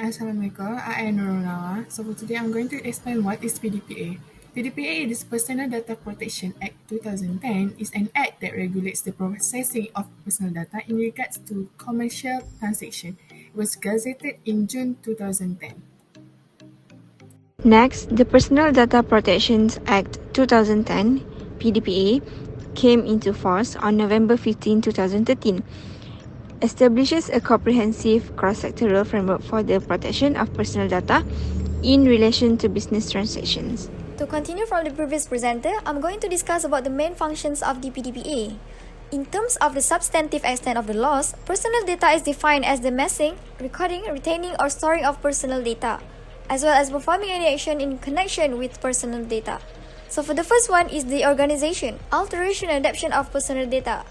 Assalamualaikum, I am NUROL. So for today, I'm going to explain what is PDPA. PDPA is Personal Data Protection Act 2010 is an act that regulates the processing of personal data in regards to commercial transaction. It was gazetted in June 2010. Next, the Personal Data Protection Act 2010 (PDPA) came into force on November 15, 2013. Establishes a comprehensive cross-sectoral framework for the protection of personal data in relation to business transactions. To continue from the previous presenter, I'm going to discuss about the main functions of the PDPA. In terms of the substantive extent of the laws, personal data is defined as the amassing, recording, retaining, or storing of personal data, as well as performing any action in connection with personal data. So for the first one is the organization, alteration, and adaptation of personal data.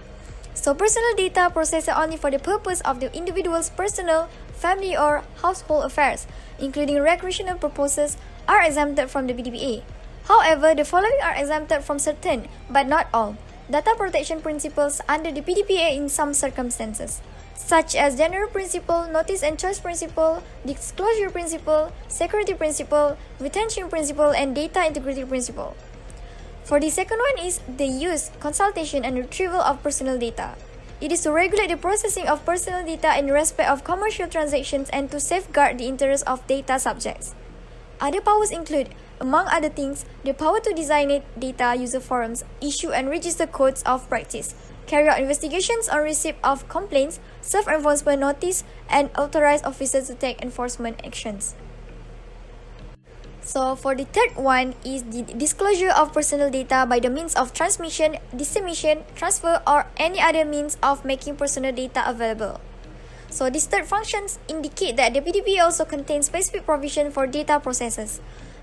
So personal data processed only for the purpose of the individual's personal, family, or household affairs, including recreational purposes, are exempted from the PDPA. However, the following are exempted from certain, but not all, data protection principles under the PDPA in some circumstances, such as general principle, notice and choice principle, disclosure principle, security principle, retention principle, and data integrity principle. For the second one is the use, consultation, and retrieval of personal data. It is to regulate the processing of personal data in respect of commercial transactions and to safeguard the interests of data subjects. Other powers include, among other things, the power to designate data user forums, issue and register codes of practice, carry out investigations on receipt of complaints, serve enforcement notice, and authorize officers to take enforcement actions. So for the third one is the disclosure of personal data by the means of transmission, dissemination, transfer, or any other means of making personal data available. So these third functions indicate that the PDPA also contains specific provision for data processors.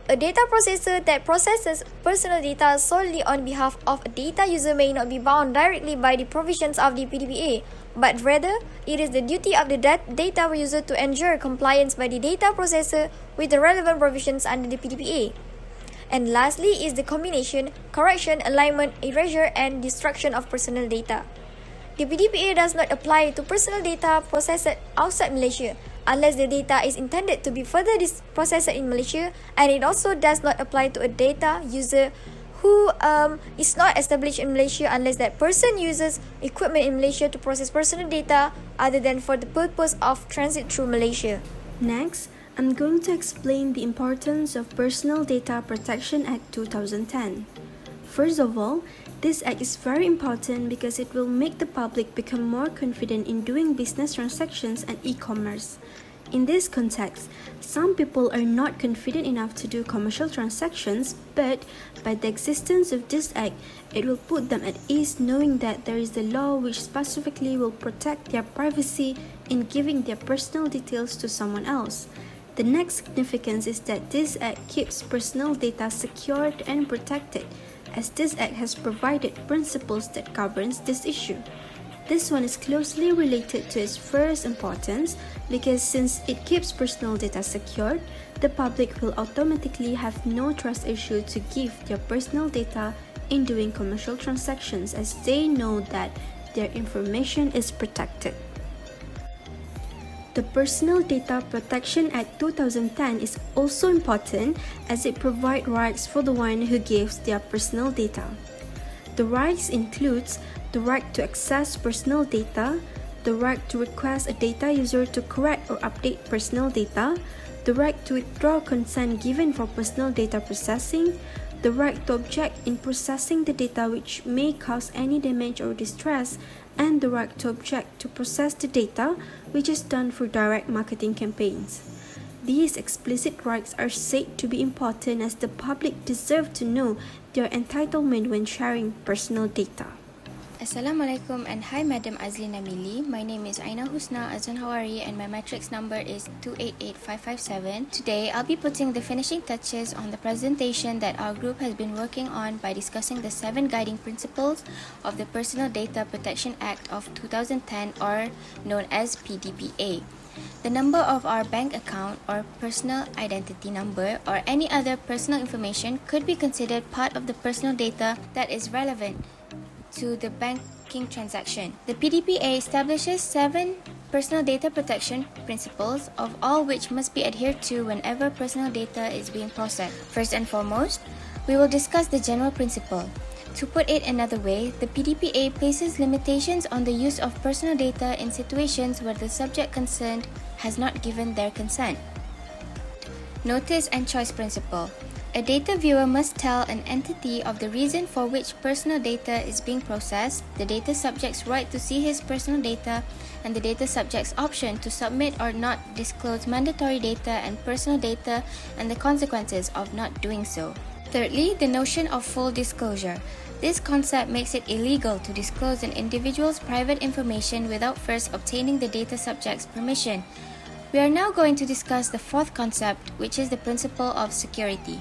A data processor that processes personal data solely on behalf of a data user may not be bound directly by the provisions of the PDPA, but rather, it is the duty of the data user to ensure compliance by the data processor with the relevant provisions under the PDPA. And lastly is the combination, correction, alignment, erasure, and destruction of personal data. The PDPA does not apply to personal data processed outside Malaysia, unless the data is intended to be further processed in Malaysia, and it also does not apply to a data user who is not established in Malaysia unless that person uses equipment in Malaysia to process personal data other than for the purpose of transit through Malaysia. Next, I'm going to explain the importance of Personal Data Protection Act 2010. First of all, this act is very important because it will make the public become more confident in doing business transactions and e-commerce. In this context, some people are not confident enough to do commercial transactions, but by the existence of this act, it will put them at ease knowing that there is the law which specifically will protect their privacy in giving their personal details to someone else. The next significance is that this act keeps personal data secured and protected, as this act has provided principles that governs this issue. This one is closely related to its first importance because since it keeps personal data secured, the public will automatically have no trust issue to give their personal data in doing commercial transactions as they know that their information is protected. The Personal Data Protection Act 2010 is also important as it provides rights for the one who gives their personal data. The rights includes the right to access personal data, the right to request a data user to correct or update personal data, the right to withdraw consent given for personal data processing, the right to object in processing the data which may cause any damage or distress, and the right to object to process the data which is done for direct marketing campaigns. These explicit rights are said to be important as the public deserve to know their entitlement when sharing personal data. Assalamualaikum and hi Madam Azli Namili. My name is Ainaa HUSNA Azhan HAWARI and my matrix number is 288557. Today I'll be putting the finishing touches on the presentation that our group has been working on by discussing the 7 guiding principles of the Personal Data Protection Act of 2010 or known as PDPA. The number of our bank account or personal identity number or any other personal information could be considered part of the personal data that is relevant to the banking transaction. The PDPA establishes 7 personal data protection principles, of all which must be adhered to whenever personal data is being processed. First and foremost, we will discuss the general principle. To put it another way, the PDPA places limitations on the use of personal data in situations where the subject concerned has not given their consent. Notice and choice principle. A data viewer must tell an entity of the reason for which personal data is being processed, the data subject's right to see his personal data, and the data subject's option to submit or not disclose mandatory data and personal data, and the consequences of not doing so. Thirdly, the notion of full disclosure. This concept makes it illegal to disclose an individual's private information without first obtaining the data subject's permission. We are now going to discuss the fourth concept, which is the principle of security.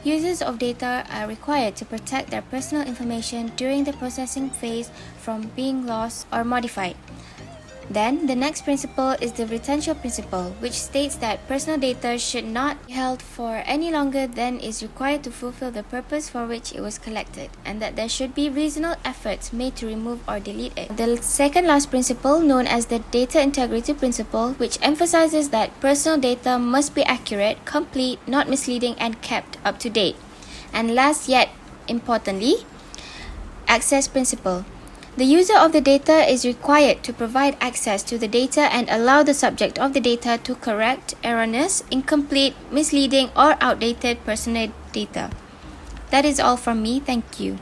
Users of data are required to protect their personal information during the processing phase from being lost or modified. Then, the next principle is the retention principle, which states that personal data should not be held for any longer than is required to fulfill the purpose for which it was collected, and that there should be reasonable efforts made to remove or delete it. The second last principle, known as the data integrity principle, which emphasizes that personal data must be accurate, complete, not misleading, and kept up to date. And last yet importantly, access principle. The user of the data is required to provide access to the data and allow the subject of the data to correct erroneous, incomplete, misleading, or outdated personal data. That is all from me. Thank you.